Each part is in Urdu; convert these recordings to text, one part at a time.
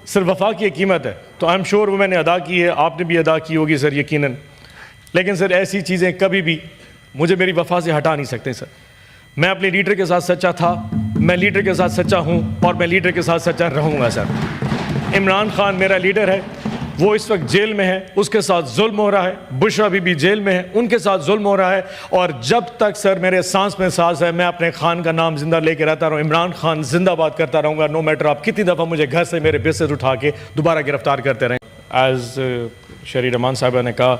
صرف وفا کی ایک قیمت ہے، تو آئی ایم شیور وہ میں نے ادا کی ہے، آپ نے بھی ادا کی ہوگی سر یقیناً. لیکن سر ایسی چیزیں کبھی بھی مجھے میری وفا سے ہٹا نہیں سکتے سر. میں اپنے لیڈر کے ساتھ سچا تھا، میں لیڈر کے ساتھ سچا ہوں اور میں لیڈر کے ساتھ سچا رہوں گا سر. عمران خان میرا لیڈر ہے، وہ اس وقت جیل میں ہے، اس کے ساتھ ظلم ہو رہا ہے. بشرا بی بی جیل میں ہے، ان کے ساتھ ظلم ہو رہا ہے. اور جب تک سر میرے سانس میں سانس ہے میں اپنے خان کا نام زندہ لے کے رہتا رہوں. عمران خان زندہ باد کرتا رہوں گا، نو میٹر آپ کتنی دفعہ مجھے گھر سے میرے بسز اٹھا کے دوبارہ گرفتار کرتے رہیں. ایز شری رحمان صاحبہ نے کہا،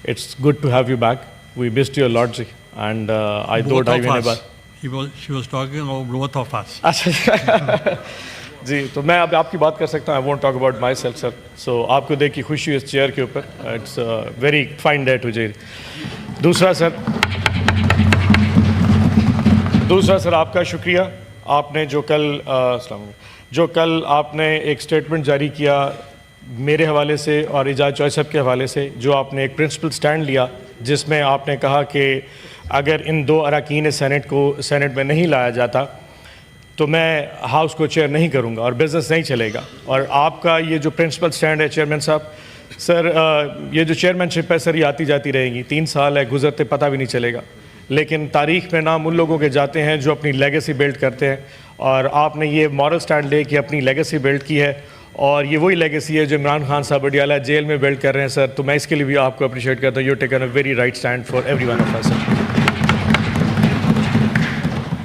it's good to have you back. We missed you lot جی and I don't have any بات. She was talking about both of us. اچھا جی، تو میں اب آپ کی بات کر سکتا ہوں. I won't talk about myself sir. So آپ کو دیکھ کے خوشی اس چیئر کے اوپر. It's a very fine day to جی. دوسرا سر آپ کا شکریہ. آپ نے جو کل آپ نے ایک سٹیٹمنٹ جاری کیا میرے حوالے سے اور اعجاز چوہدری صاحب کے حوالے سے، جو آپ نے ایک پرنسپل سٹینڈ لیا جس میں آپ نے کہا کہ اگر ان 2 اراکین سینٹ میں نہیں لایا جاتا تو میں ہاؤس کو چیئر نہیں کروں گا اور بزنس نہیں چلے گا. اور آپ کا یہ جو پرنسپل سٹینڈ ہے چیئرمین صاحب، سر یہ جو چیئرمین شپ ہے سر یہ آتی جاتی رہے گی. 3 سال ہے گزرتے پتہ بھی نہیں چلے گا، لیکن تاریخ میں نام ان لوگوں کے جاتے ہیں جو اپنی لیگیسی بلڈ کرتے ہیں. اور آپ نے یہ مورل سٹینڈ لے کے اپنی لیگیسی بلڈ کی ہے، اور یہ وہی لیگیسی ہے جو عمران خان صاحب اڈیالہ جیل میں بلڈ کر رہے ہیں سر. تو میں اس کے لیے بھی آپ کو اپریشیٹ کرتا ہوں. You taken a very right stand for every one of us.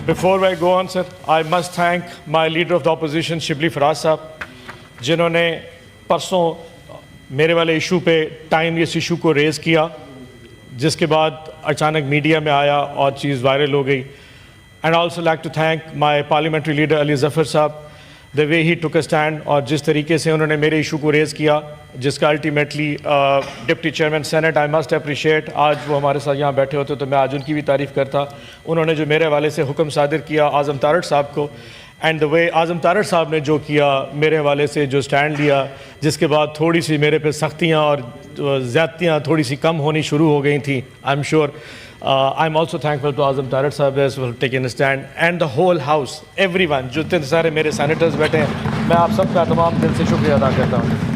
Before I go on, sir, I must thank my leader of the opposition, Shibli Faraz صاحب، جنہوں نے پرسوں میرے والے ایشو پہ ٹائم اس ایشو کو ریز کیا، جس کے بعد اچانک میڈیا میں آیا اور چیز وائرل ہو گئی. And I also like to thank my parliamentary leader Ali Zafar صاحب, the way he took a stand اور جس طریقے سے انہوں نے میرے ایشو کو ریز کیا، جس کا ultimately deputy chairman senate I must appreciate. آج وہ ہمارے ساتھ یہاں بیٹھے ہوتے تو میں آج ان کی بھی تعریف کرتا. انہوں نے جو میرے حوالے سے حکم صادر کیا اعظم تارڑ صاحب کو، اینڈ دا وے اعظم تارڑ صاحب نے جو کیا میرے حوالے سے جو سٹینڈ لیا، جس کے بعد تھوڑی سی میرے پہ سختیاں اور زیادتیاں تھوڑی سی کم ہونی شروع ہو گئی تھیں. I am sure I am also thankful to Azam Tarar sahab as for taking a stand and the whole house everyone. جو اتنے سارے میرے سینیٹرز بیٹھے ہیں، میں آپ سب کا تمام دل سے شکریہ ادا کرتا ہوں.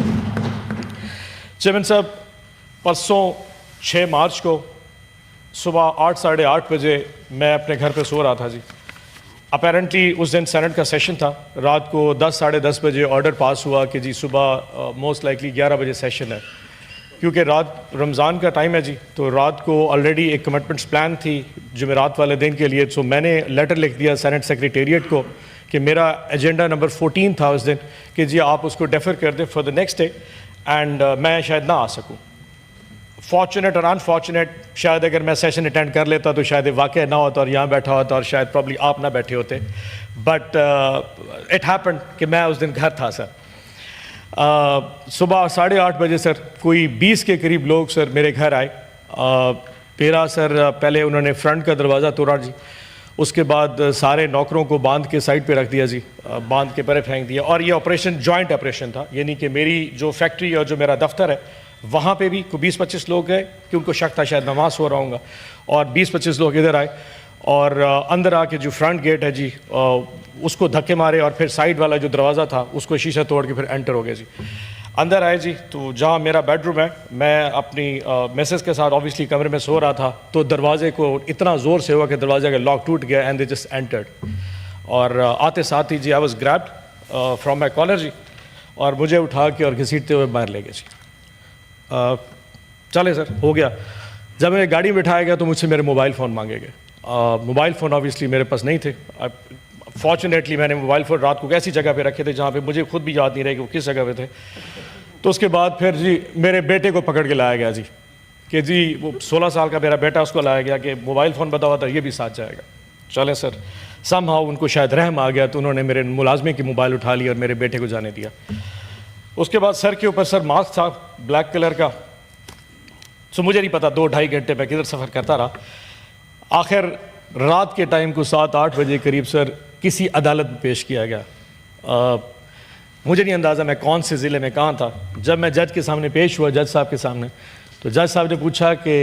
چیئرمین صاحب، پرسوں 6 مارچ کو صبح 8 ساڑھے 8 بجے میں اپنے گھر پہ سو رہا تھا جی. اپیرنٹلی اس دن سینٹ کا سیشن تھا. رات کو 10 ساڑھے 10 بجے آرڈر پاس ہوا کہ جی صبح موسٹ لائکلی 11 بجے سیشن ہے، کیونکہ رات رمضان کا ٹائم ہے جی. تو رات کو آلریڈی ایک کمٹمنٹس پلان تھی جمعرات والے دن کے لیے. سو میں نے لیٹر لکھ دیا سینٹ سیکریٹریٹ کو کہ میرا ایجنڈا نمبر 14 تھا اس دن، کہ جی آپ اس کو ڈیفر کر دیں for the next day, and میں شاید نہ آ سکوں. فارچونیٹ اور انفارچونیٹ، شاید اگر میں سیشن اٹینڈ کر لیتا تو شاید واقع نہ ہوتا اور یہاں بیٹھا ہوتا اور شاید پرابلی آپ نہ بیٹھے ہوتے. بٹ اٹ ہیپنڈ کہ میں اس دن گھر تھا سر. صبح 8:30 بجے سر کوئی 20 کے قریب لوگ سر میرے گھر آئے. میرا سر پہلے انہوں نے فرنٹ کا دروازہ توڑا جی، اس کے بعد سارے نوکروں کو باندھ کے سائڈ پہ رکھ دیا جی، باندھ کے پرے پھینک دیا. اور یہ آپریشن جوائنٹ آپریشن تھا، یعنی کہ میری جو فیکٹری اور جو میرا دفتر ہے وہاں پہ بھی کوئی 20-25 لوگ گئے کہ ان کو شک تھا شاید نماز ہو رہا ہوں گا، اور 20-25 لوگ ادھر آئے اور اندر آ کے جو فرنٹ گیٹ ہے جی اس کو دھکے مارے، اور پھر سائڈ والا جو دروازہ تھا اس کو شیشہ توڑ کے پھر انٹر ہو گئے جی. اندر آئے جی، تو جہاں میرا بیڈ روم ہے، میں اپنی میسز کے ساتھ آبویسلی کمرے میں سو رہا تھا، تو دروازے کو اتنا زور سے ہوا کہ دروازے کا لاک ٹوٹ گیا اینڈ دے جسٹ انٹرڈ. اور آتے ساتھ ہی جی I was grabbed from my collar جی، اور مجھے اٹھا کے اور گھسیٹتے ہوئے باہر لے گئے جی. چلے سر ہو گیا. جب میں گاڑی میں بٹھایا گیا تو مجھ سے میرے موبائل فون مانگے گئے. موبائل فون آبویسلی میرے پاس نہیں تھے. فارچونیٹلی میں نے موبائل فون رات کو ایسی جگہ پہ رکھے تھے جہاں پہ مجھے خود بھی یاد نہیں رہے کہ وہ کس جگہ پہ تھے. تو اس کے بعد پھر جی میرے بیٹے کو پکڑ کے لایا گیا جی، کہ جی وہ 16 سال کا میرا بیٹا، اس کو لایا گیا کہ موبائل فون بتا ہوا تھا یہ بھی ساتھ جائے گا. چلے سر سم ہاؤ ان کو شاید رحم آ گیا تو انہوں نے میرے ملازمے کی موبائل اٹھا لی اور میرے بیٹے کو جانے دیا. اس کے بعد سر کے اوپر سر ماسک تھا بلیک کلر کا. سو مجھے نہیں پتا 2-2.5 گھنٹے میں کدھر سفر کرتا رہا. آخر رات کے ٹائم کو 7-8 بجے قریب سر کسی عدالت میں پیش کیا گیا. مجھے نہیں اندازہ میں کون سے ضلع میں کہاں تھا. جب میں جج کے سامنے پیش ہوا، جج صاحب کے سامنے، تو جج صاحب نے پوچھا کہ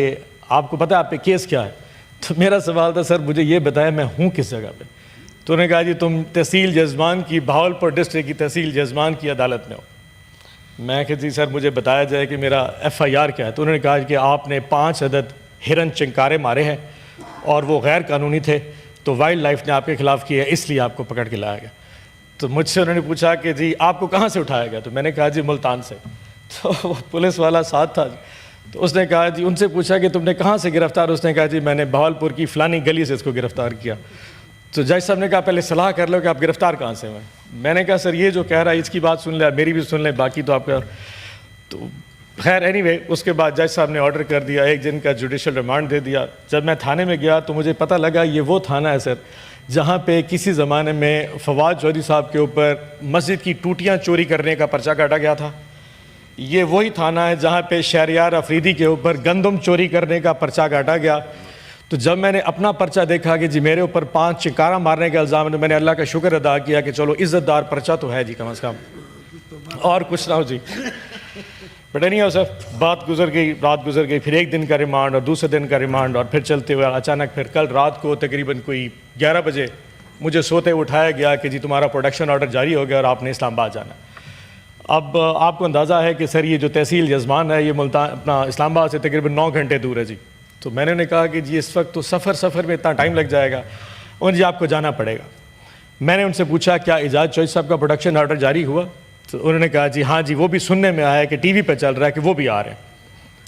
آپ کو پتہ ہے آپ پہ کیس کیا ہے؟ تو میرا سوال تھا سر مجھے یہ بتایا میں ہوں کس جگہ پہ. تو انہوں نے کہا جی تم تحصیل جزمان کی، بہاولپور ڈسٹرکٹ کی تحصیل جزمان کی عدالت میں ہو. میں کہ جی سر مجھے بتایا جائے کہ میرا FIR کیا ہے. تو انہوں نے کہا کہ آپ نے 5 عدد ہرن چنکارے مارے ہیں اور وہ غیر قانونی تھے, تو وائلڈ لائف نے آپ کے خلاف کیا ہے, اس لیے آپ کو پکڑ کے لایا گیا. تو مجھ سے انہوں نے پوچھا کہ جی آپ کو کہاں سے اٹھایا گیا؟ تو میں نے کہا جی ملتان سے. تو وہ پولیس والا ساتھ تھا, تو اس نے کہا جی, ان سے پوچھا کہ تم نے کہاں سے گرفتار؟ اس نے کہا جی میں نے بہاولپور کی فلانی گلی سے اس کو گرفتار کیا. تو جج صاحب نے کہا پہلے صلاح کر لو کہ آپ گرفتار کہاں سے ہوئے. میں نے کہا سر یہ جو کہہ رہا ہے اس کی بات سن لیں, میری بھی سن لیں, باقی تو آپ کا. تو خیر اینی وے اس کے بعد جج صاحب نے آرڈر کر دیا, 1 دن کا جوڈیشل ریمانڈ دے دیا. جب میں تھانے میں گیا تو مجھے پتہ لگا یہ وہ تھانہ ہے سر جہاں پہ کسی زمانے میں فواد چودھری صاحب کے اوپر مسجد کی ٹوٹیاں چوری کرنے کا پرچہ کاٹا گیا تھا. یہ وہی تھانہ ہے جہاں پہ شہریار افریدی کے اوپر گندم چوری کرنے کا پرچہ کاٹا گیا. تو جب میں نے اپنا پرچہ دیکھا کہ جی میرے اوپر 5 چنکارا مارنے کا الزام ہے, تو میں نے اللہ کا شکر ادا کیا کہ چلو عزت دار پرچہ تو ہے جی کم از کم, اور کچھ نہ ہو جی. بٹ نہیں ہو سر, بات گزر گئی, رات گزر گئی, پھر 1 دن کا ریمانڈ اور دوسرے دن کا ریمانڈ, اور پھر چلتے ہوئے اچانک پھر کل رات کو تقریباً کوئی 11 بجے مجھے سوتے اٹھایا گیا کہ جی تمہارا پروڈکشن آرڈر جاری ہو گیا اور آپ نے اسلام آباد جانا. اب آپ کو اندازہ ہے کہ سر یہ جو تحصیل جزمان ہے یہ ملتان اپنا اسلام آباد سے تقریباً 9 گھنٹے دور ہے جی. تو میں نے کہا کہ جی اس وقت تو سفر میں اتنا ٹائم لگ جائے گا, اور جی آپ کو جانا پڑے گا. میں نے ان سے پوچھا کیا اعجاز چوہدری صاحب کا پروڈکشن آرڈر جاری ہوا؟ تو انہوں نے کہا جی ہاں جی وہ بھی سننے میں آیا ہے کہ TV پہ چل رہا ہے کہ وہ بھی آ رہے ہیں.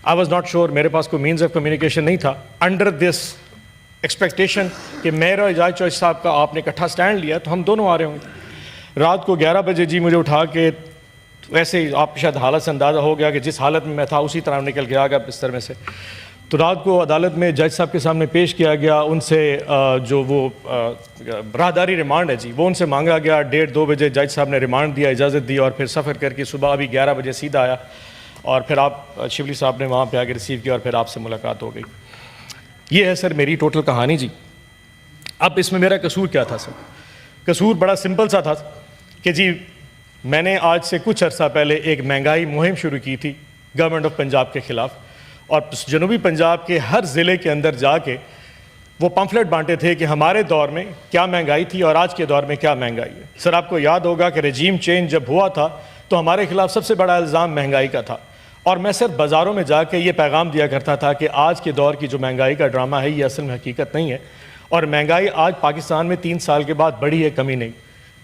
آئی واز ناٹ شیور, میرے پاس کوئی مینز آف کمیونیکیشن نہیں تھا. انڈر دس ایکسپیکٹیشن کہ میرا اور اعجاز چوہدری صاحب کا آپ نے اکٹھا سٹینڈ لیا تو ہم دونوں آ رہے ہوں گے. رات کو 11 بجے جی مجھے اٹھا کے, ویسے ہی آپ شاید حالت سے اندازہ ہو گیا کہ جس حالت میں تھا اسی طرح نکل کے آ گیا بستر میں سے. تو رات کو عدالت میں جج صاحب کے سامنے پیش کیا گیا. ان سے جو وہ راہداری ریمانڈ ہے جی وہ ان سے مانگا گیا. 1:30-2 بجے جج صاحب نے ریمانڈ دیا, اجازت دی, اور پھر سفر کر کے صبح ابھی 11 بجے سیدھا آیا, اور پھر آپ شبلی صاحب نے وہاں پہ آ کے ریسیو کیا, اور پھر آپ سے ملاقات ہو گئی. یہ ہے سر میری ٹوٹل کہانی جی. اب اس میں میرا قصور کیا تھا سر؟ قصور بڑا سمپل سا تھا کہ جی میں نے آج سے کچھ عرصہ پہلے ایک مہنگائی مہم شروع کی تھی گورنمنٹ آف پنجاب کے خلاف, اور جنوبی پنجاب کے ہر ضلع کے اندر جا کے وہ پمفلٹ بانٹے تھے کہ ہمارے دور میں کیا مہنگائی تھی اور آج کے دور میں کیا مہنگائی ہے. سر آپ کو یاد ہوگا کہ رجیم چینج جب ہوا تھا تو ہمارے خلاف سب سے بڑا الزام مہنگائی کا تھا, اور میں صرف بازاروں میں جا کے یہ پیغام دیا کرتا تھا کہ آج کے دور کی جو مہنگائی کا ڈرامہ ہے یہ اصل میں حقیقت نہیں ہے, اور مہنگائی آج پاکستان میں 3 سال کے بعد بڑھی ہے, کمی نہیں.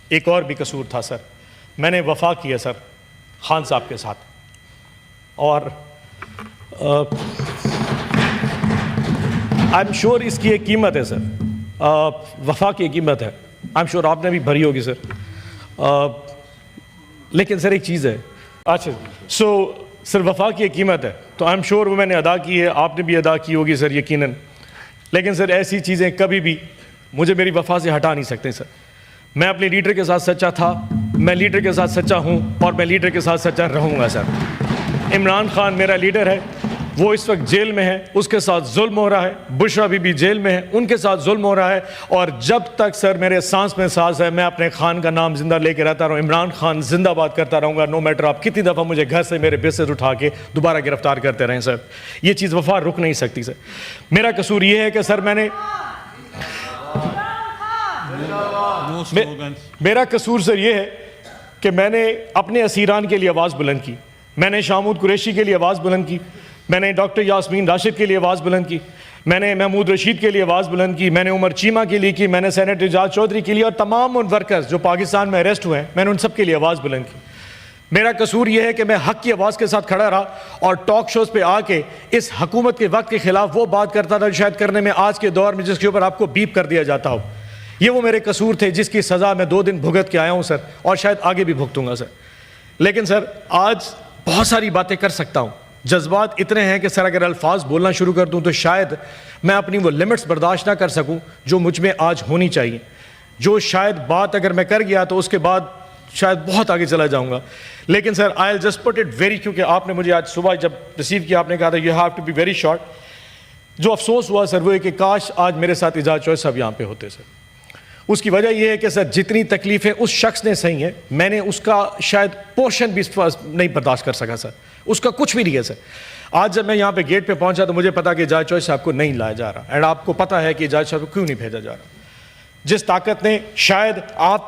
ایک اور بھی قصور تھا سر, میں نے وفا کیا سر خان صاحب کے ساتھ, اور آئی ایم شیور اس کی ایک قیمت ہے سر, وفا کی ایک قیمت ہے, آئی ایم شیور آپ نے بھی بھری ہوگی سر. لیکن سر ایک چیز ہے, اچھا سو سر وفا کی ایک قیمت ہے تو آئی ایم شیور وہ میں نے ادا کی ہے, آپ نے بھی ادا کی ہوگی سر یقیناً. لیکن سر ایسی چیزیں کبھی بھی مجھے میری وفا سے ہٹا نہیں سکتے سر. میں اپنے لیڈر کے ساتھ سچا تھا, میں لیڈر کے ساتھ سچا ہوں, اور میں لیڈر کے ساتھ سچا رہوں گا سر. عمران خان میرا لیڈر ہے, وہ اس وقت جیل میں ہے, اس کے ساتھ ظلم ہو رہا ہے. بشرا بی بی جیل میں ہے, ان کے ساتھ ظلم ہو رہا ہے, اور جب تک سر میرے سانس میں سانس ہے میں اپنے خان کا نام زندہ لے کے رہتا رہوں. عمران خان زندہ باد کرتا رہوں گا, نو میٹر آپ کتنی دفعہ مجھے گھر سے میرے بستر اٹھا کے دوبارہ گرفتار کرتے رہیں سر. یہ چیز وفا رک نہیں سکتی سر. میرا قصور یہ ہے کہ سر میں نے میرا قصور سر یہ ہے کہ میں نے اپنے اسیران کے لیے آواز بلند کی, میں نے شامود قریشی کے لیے آواز بلند کی, میں نے ڈاکٹر یاسمین راشد کے لیے آواز بلند کی, میں نے محمود رشید کے لیے آواز بلند کی, میں نے عمر چیمہ کے لیے کی, میں نے سینیٹر اعجاز چودھری کے لیے, اور تمام ان ورکرز جو پاکستان میں اریسٹ ہوئے ہیں میں نے ان سب کے لیے آواز بلند کی. میرا قصور یہ ہے کہ میں حق کی آواز کے ساتھ کھڑا رہا, اور ٹاک شوز پہ آ کے اس حکومت کے وقت کے خلاف وہ بات کرتا تھا شاید کرنے میں آج کے دور میں جس کے اوپر آپ کو بیپ کر دیا جاتا ہو. یہ وہ میرے قصور تھے جس کی سزا میں 2 دن بھگت کے آیا ہوں سر, اور شاید آگے بھی بھگتوں گا سر. لیکن سر آج بہت ساری باتیں کر سکتا ہوں, جذبات اتنے ہیں کہ سر اگر الفاظ بولنا شروع کر دوں تو شاید میں اپنی وہ لمٹس برداشت نہ کر سکوں جو مجھ میں آج ہونی چاہیے, جو شاید بات اگر میں کر گیا تو اس کے بعد شاید بہت آگے چلا جاؤں گا. لیکن sir I will just put it very, کیونکہ آپ نے مجھے آج صبح جب ریسیو کیا آپ نے کہا تھا you have to be very short. جو افسوس ہوا سر وہ ہے کہ کاش آج میرے ساتھ اعجاز چودھری صاحب یہاں پہ ہوتے سر. اس کی وجہ یہ ہے کہ سر جتنی تکلیفیں اس شخص نے سہی ہیں میں نے اس کا شاید پورشن بھی نہیں برداشت کر سکا سر, اس کا کچھ بھی نہیں ہے سر. آج جب میں یہاں پہ گیٹ پہ پہنچا تو مجھے پتا کہ اعجاز چودھری صاحب کو نہیں لایا جا رہا, اینڈ آپ کو پتا ہے کہ اعجاز صاحب کو کیوں نہیں بھیجا جا رہا. جس طاقت نے شاید آپ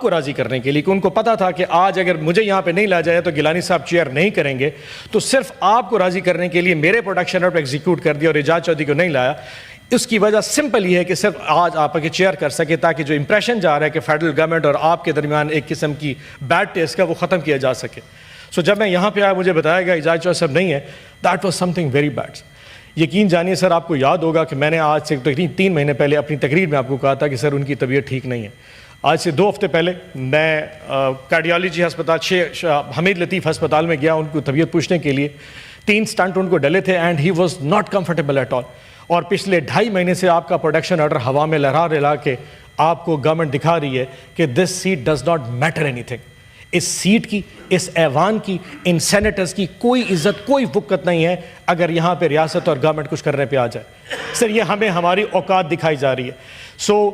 کو راضی کرنے کے لیے، کہ ان کو پتا تھا کہ آج اگر مجھے یہاں پہ نہیں لایا جائے تو گیلانی صاحب چیئر نہیں کریں گے، تو صرف آپ کو راضی کرنے کے لیے میرے پروڈکشن آرڈر ایگزیکیوٹ کر دیا اور اعجاز چودھری کو نہیں لایا. اس کی وجہ سمپل یہ ہے کہ صرف آج آپ کے چیئر کر سکے تاکہ جو امپریشن جا رہا ہے کہ فیڈرل گورنمنٹ اور آپ کے درمیان ایک قسم کی بیڈ ٹیسٹ کا، وہ ختم کیا جا سکے. سو جب میں یہاں پہ آیا مجھے بتایا گیا اعجاز چودھری صاحب نہیں ہے. That was some thing very bad. یقین جانیے سر، آپ کو یاد ہوگا کہ میں نے آج سے تقریباً 3 مہینے پہلے اپنی تقریر میں آپ کو کہا تھا کہ سر ان کی طبیعت ٹھیک نہیں ہے. آج سے 2 ہفتے پہلے میں کارڈیالوجی ہسپتال حمید لطیف ہسپتال میں گیا ان کو طبیعت پوچھنے کے لیے. 3 اسٹنٹ ان کو ڈلے تھے and he was not comfortable at all. اور پچھلے 2.5 مہینے سے آپ کا پروڈکشن آرڈر ہوا میں لہرا کے آپ کو گورنمنٹ دکھا رہی ہے کہ this seat does not matter اینی تھنگ. اس سیٹ کی، اس ایوان کی، ان سینیٹرز کی کوئی عزت، کوئی وقت نہیں ہے اگر یہاں پہ ریاست اور گورنمنٹ کچھ کرنے پہ آ جائے. سر یہ ہمیں ہماری اوقات دکھائی جا رہی ہے. سو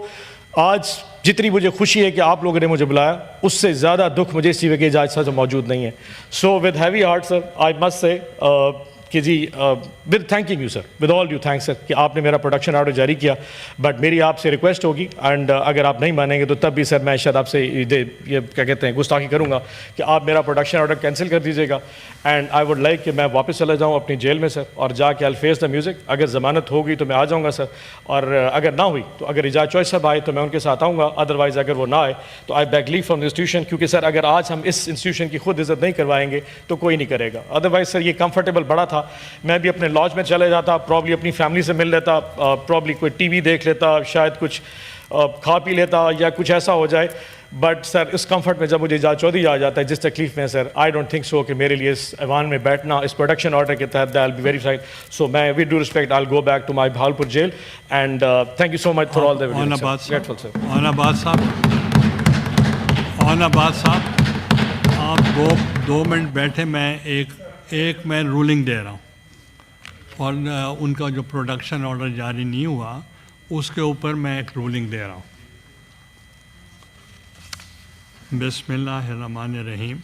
آج جتنی مجھے خوشی ہے کہ آپ لوگوں نے مجھے بلایا، اس سے زیادہ دکھ مجھے اسی وجہ اجازت صاحب موجود نہیں ہے. So with heavy heart sir I must say کہ جی with thanking you sir, with all you thank sir کہ آپ نے میرا پروڈکشن آرڈر جاری کیا. بٹ میری آپ سے ریکویسٹ ہوگی اینڈ اگر آپ نہیں مانیں گے تو تب بھی سر میں شاید آپ سے یہ کیا کہتے ہیں گستاخی کروں گا کہ آپ میرا پروڈکشن آرڈر کینسل کر دیجیے گا. اینڈ آئی ووڈ لائک کہ میں واپس چلا جاؤں اپنی جیل میں سر اور جا کے I'll face the music. اگر ضمانت ہوگی تو میں آ جاؤں گا سر، اور اگر نہ ہوئی تو اگر اعجاز چودھری صاحب آئے تو میں ان کے ساتھ آؤں گا. ادروائز اگر وہ نہ آئے تو I beg leave from the institution, کیونکہ سر اگر آج ہم اس انسٹیٹیوشن کی خود عزت نہیں کروائیں گے تو کوئی نہیں کرے گا. ادروائز سر یہ کمفرٹیبل بڑا تھا، میں بھی اپنے لاج میں چلے جاتا، پرابلی اپنی فیملی سے مل لیتا، پرابلی کوئی ٹی وی دیکھ لیتا، شاید کچھ کھا پی لیتا یا کچھ ایسا ہو جائے. بٹ سر اس کمفرٹ میں جب مجھے اعجاز چودھری آ جاتا ہے جس تکلیف میں سر، آئی ڈونٹ تھنک سو کہ میرے لیے اس ایوان میں بیٹھنا اس پروڈکشن آرڈر کے تحت I'll be very fine. So میں with due respect I'll go back to my Bahawalpur jail and thank you so much for all the evidence. Grateful sir. آباد صاحب آپ 2 منٹ بیٹھے، میں ایک میں رولنگ دے رہا ہوں اور ان کا جو پروڈکشن آرڈر جاری نہیں ہوا اس کے اوپر میں ایک رولنگ دے رہا ہوں. بسم اللہ الرحمن الرحیم.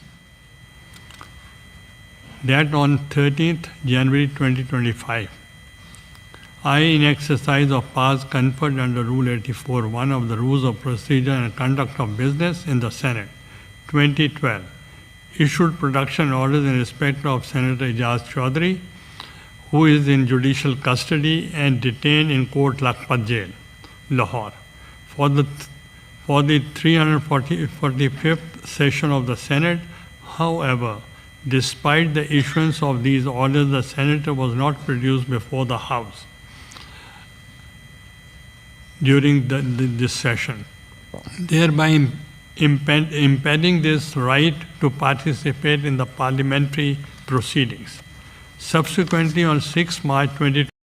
That on 13th January 2025, I, in exercise of powers conferred under Rule 84(1) of the Rules of Procedure and Conduct of Business in the Senate, 2012, issued production orders in respect of Senator Eijaz Chaudhry, who is in judicial custody and detained in Court Lakhpat Jail, Lahore, for the 345th session of the Senate. However, despite the issuance of these orders, the Senator was not produced before the House during this session, thereby impeding this right to participate in the parliamentary proceedings. Subsequently, on 6 March 2020,